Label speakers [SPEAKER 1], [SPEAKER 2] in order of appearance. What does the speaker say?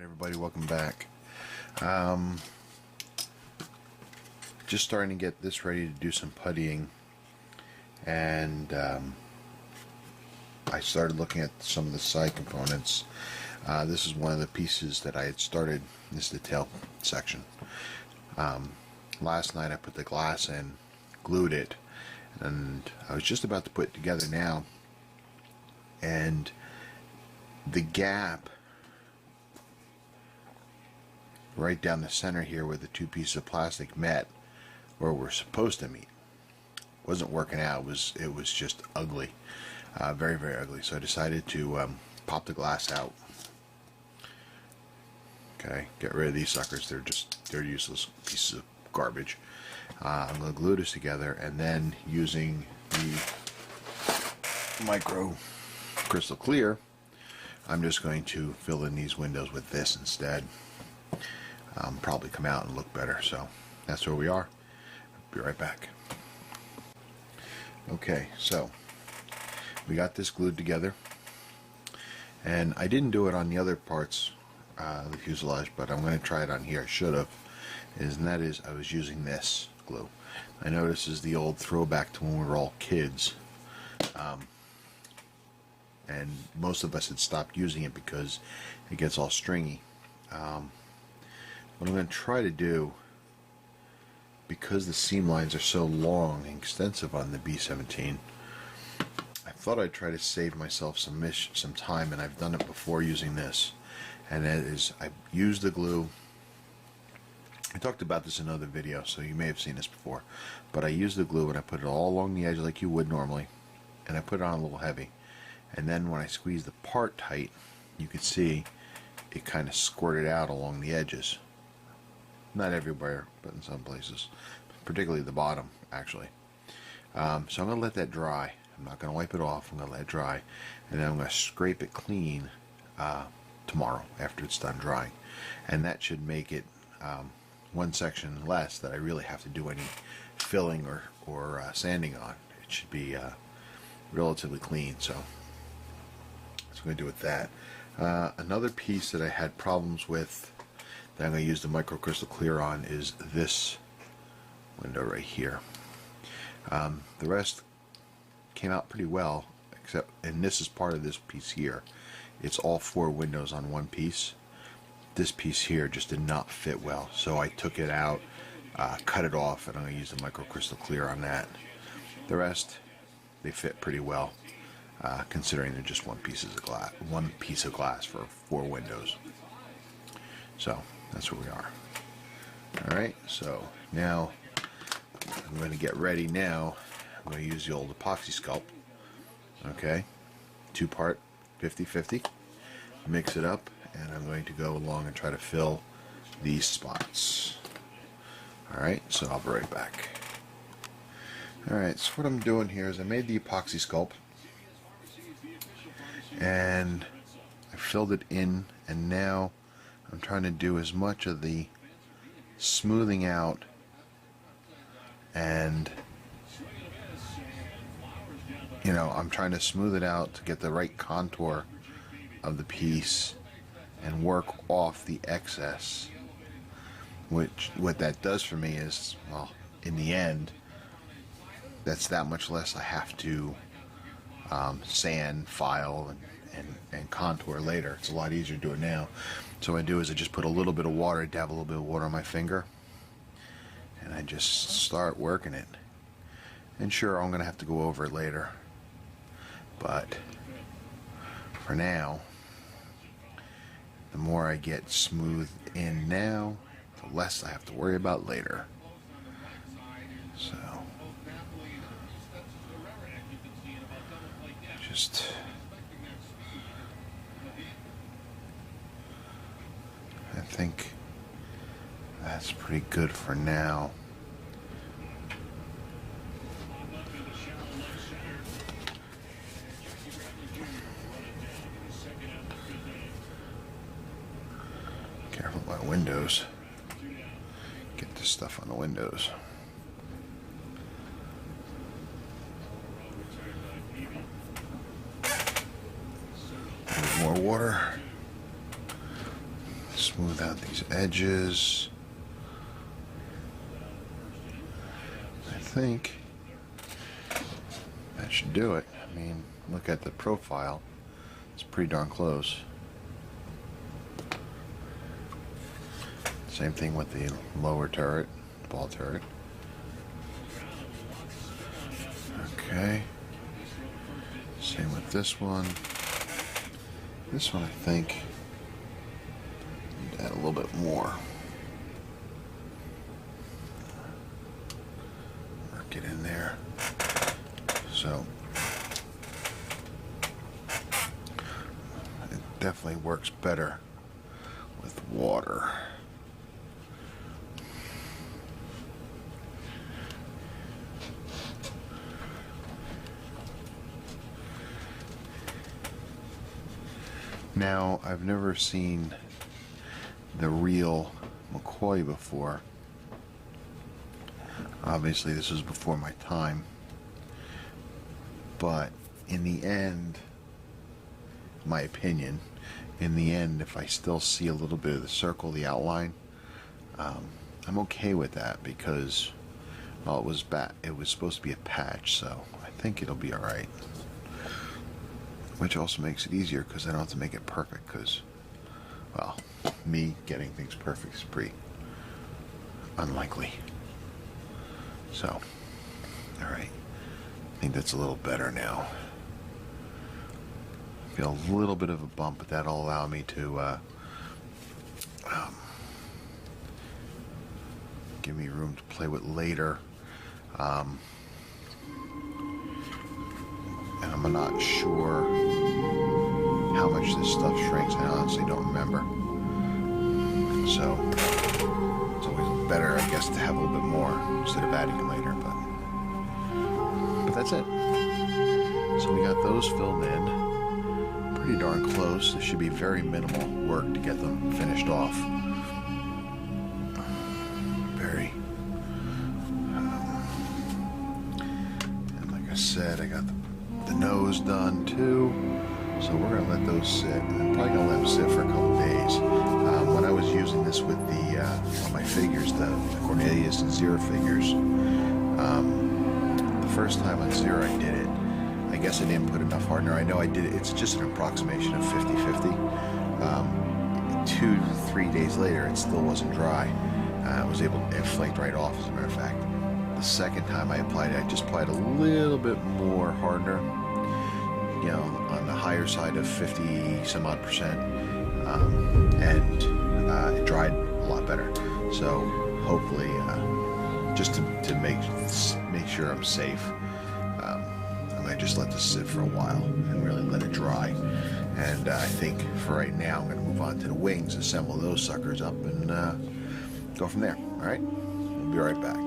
[SPEAKER 1] Everybody, welcome back. Just starting to get this ready to do some puttying, and I started looking at some of the side components. This is one of the pieces that I had started. This is the tail section. Last night I put the glass in, glued it, and I was just about to put it together now, and the gap right down the center here where the two pieces of plastic met where we're supposed to meet wasn't working out. It was just ugly, very, very ugly. So I decided to pop the glass out. Okay, get rid of these suckers. They're useless pieces of garbage. I'm going to glue this together, and then using the micro crystal clear, I'm just going to fill in these windows with this instead. Probably come out and look better. So that's where we are. Be right back. Okay, so we got this glued together, and I didn't do it on the other parts of the fuselage, but I'm going to try it on here. I should have. And that is, I was using this glue. I know this is the old throwback to when we were all kids, and most of us had stopped using it because it gets all stringy. What I'm going to try to do, because the seam lines are so long and extensive on the B-17, I thought I'd try to save myself some time, and I've done it before using this, and that is, I used the glue. I talked about this in another video, so you may have seen this before, but I used the glue and I put it all along the edge like you would normally, and I put it on a little heavy, and then when I squeezed the part tight, you could see it kind of squirted out along the edges. Not everywhere, but in some places, particularly the bottom, actually. So I'm going to let that dry. I'm not going to wipe it off. I'm going to let it dry, and then I'm going to scrape it clean tomorrow after it's done drying, and that should make it one section less that I really have to do any filling or sanding on. It should be relatively clean. So that's what I'm going to do with that. Another piece that I had problems with that I'm going to use the micro crystal clear on is this window right here. The rest came out pretty well, except, and this is part of this piece here. It's all 4 windows on one piece. This piece here just did not fit well, so I took it out, cut it off, and I'm going to use the micro crystal clear on that. The rest, they fit pretty well, considering they're just one piece of glass for 4 windows. So that's where we are. Alright, so now I'm going to get ready now. I'm going to use the old epoxy sculpt. Okay, 2-part 50-50. Mix it up, and I'm going to go along and try to fill these spots. Alright, so I'll be right back. Alright, so what I'm doing here is I made the epoxy sculpt, and I filled it in, and now I'm trying to do as much of the smoothing out and, you know, I'm trying to smooth it out to get the right contour of the piece and work off the excess, which what that does for me is, well, in the end, that's that much less I have to sand, file, and contour later. It's a lot easier to do it now. So what I do is I just put a little bit of water, dab a little bit of water on my finger, and I just start working it. And sure, I'm going to have to go over it later, but for now, the more I get smooth in now, the less I have to worry about later. So just I think that's pretty good for now. Careful about windows. Get this stuff on the windows. More water. smooth out these edges. I think that should do it. I mean, look at the profile. It's pretty darn close. Same thing with the lower turret, ball turret. Okay. Same with this one. This one, I think, need to add a little bit more. Work it in there. So, it definitely works better with water. Now, I've never seen the real McCoy before. Obviously, this was before my time. But in the end, my opinion, in the end, if I still see a little bit of the circle, the outline, I'm okay with that because, well, it was supposed to be a patch, so I think it'll be alright. Which also makes it easier because I don't have to make it perfect because, well, me getting things perfect is pretty unlikely. So, alright. I think that's a little better now. Feel a little bit of a bump, but that'll allow me to give me room to play with later. And I'm not sure how much this stuff shrinks. I honestly don't remember. So it's always better, I guess, to have a little bit more instead of adding it later. But that's it. So we got those filled in. Pretty darn close. This should be very minimal work to get them finished off. Very. And like I said, I got the nose done too. So we're going to let those sit. I'm probably going to let them sit for a couple days. When I was using this with on my figures, the Cornelius and Zero figures, the first time on Zero I did it, I guess I didn't put enough hardener. I know I did it. It's just an approximation of 50-50. 2 to 3 days later, it still wasn't dry. It flaked right off, as a matter of fact. The second time I applied it, I just applied a little bit more hardener, you know, on the higher side of 50 some odd percent, and it dried a lot better. So hopefully, just to make sure I'm safe, I might just let this sit for a while and really let it dry. And I think for right now, I'm going to move on to the wings, assemble those suckers up, and go from there. All right, we'll be right back.